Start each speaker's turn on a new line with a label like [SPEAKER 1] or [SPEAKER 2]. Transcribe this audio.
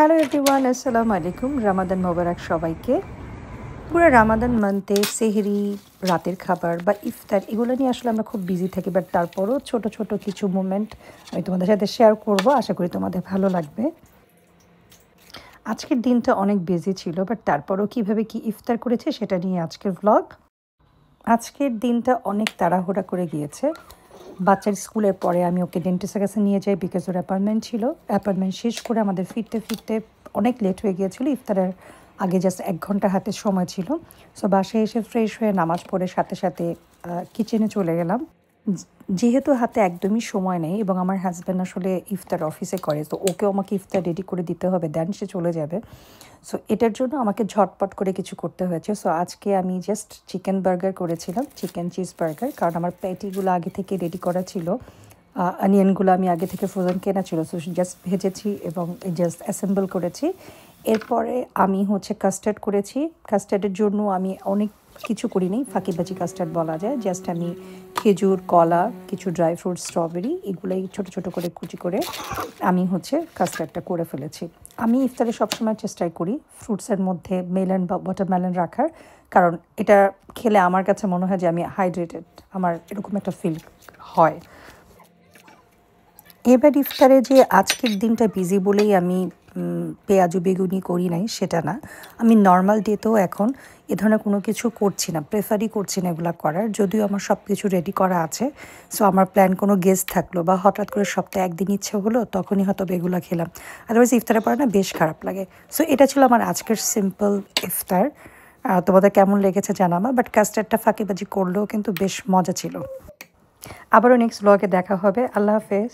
[SPEAKER 1] Hello everyone, আসসালামু আলাইকুম। রামাদান মোবারক সবাইকে। পুরো রামাদান মান্থে সেহরি, রাতের খাবার বা ইফতার এগুলো নিয়ে আসলে আমরা খুব বিজি থাকি, বাট তারপরও ছোট ছোট কিছু মুমেন্ট আমি তোমাদের সাথে শেয়ার করব। আশা করি তোমাদের ভালো লাগবে। আজকের দিনটা অনেক বিজি ছিল, বাট তারপরও কীভাবে কি ইফতার করেছে সেটা নিয়ে আজকের ভ্লগ। আজকের দিনটা অনেক তাড়াহুড়া করে গিয়েছে। বাচ্চার স্কুলের পরে আমি ওকে ডেন্টিস্টের কাছে নিয়ে যাই, বিকজ ওর অ্যাপয়েন্টমেন্ট ছিল। অ্যাপয়েন্টমেন্ট শেষ করে আমাদের ফিরতে ফিরতে অনেক লেট হয়ে গিয়েছিল। ইফতারের আগে জাস্ট 1 ঘন্টা হাতে সময় ছিল। সো বাসায় এসে ফ্রেশ হয়ে নামাজ পড়ে সাথে সাথে কিচেনে চলে গেলাম। যেহেতু হাতে একদমই সময় নেই এবং আমার হাজব্যান্ড আসলে ইফতার অফিসে করে, তো ওকেও আমাকে ইফতার রেডি করে দিতে হবে, দেন সে চলে যাবে। সো এটার জন্য আমাকে ঝটপট করে কিছু করতে হয়েছে। সো আজকে আমি জাস্ট চিকেন বার্গার করেছিলাম, চিকেন চিজ বার্গার, কারণ আমার প্যাটিগুলো আগে থেকে রেডি করা ছিল। অনিয়নগুলো আমি আগে থেকে ফ্রোজেন কেনা ছিল, সো জাস্ট ভেজেছি এবং জাস্ট অ্যাসেম্বল করেছি। এরপরে আমি কাস্টার্ড করেছি। কাস্টার্ডের জন্য আমি অনেক কিছু করিনি, ফাঁকিবাজি কাস্টার্ড বলা যায়। জাস্ট আমি খেজুর, কলা, কিছু ড্রাই ফ্রুটস, স্ট্রবেরি এগুলোই ছোটো ছোটো করে কুচি করে আমি কাস্টার্ডটা করে ফেলেছি। আমি ইফতারে সবসময় চেষ্টাই করি ফ্রুটসের মধ্যে মেলন বা ওয়াটারমেলন রাখার, কারণ এটা খেলে আমার কাছে মনে হয় যে আমি হাইড্রেটেড, আমার এরকম একটা ফিল হয়। এবার ইফতারে যে আজকের দিনটা বিজি বলেই আমি পেঁয়াজু বেগুনি করি নাই সেটা না। আমি নর্মাল ডেতেও এখন এ ধরনের কোনো কিছু করছি না, প্রেফারই করছি না এগুলো করার, যদিও আমার সব কিছু রেডি করা আছে। সো আমার প্ল্যান কোনো গেস্ট থাকলো বা হঠাৎ করে সপ্তাহে একদিন ইচ্ছে হলো, তখনই হয়তো এগুলো খেলাম। আদারওয়াইজ ইফতারের পরে না বেশ খারাপ লাগে। সো এটা ছিল আমার আজকের সিম্পল ইফতার। তোমাদের কেমন লেগেছে জানাবা, বাট কাস্টার্ডটা ফাঁকিবাজি করলেও কিন্তু বেশ মজা ছিল। আবারও নেক্সট ব্লগে দেখা হবে। আল্লাহ হাফেজ।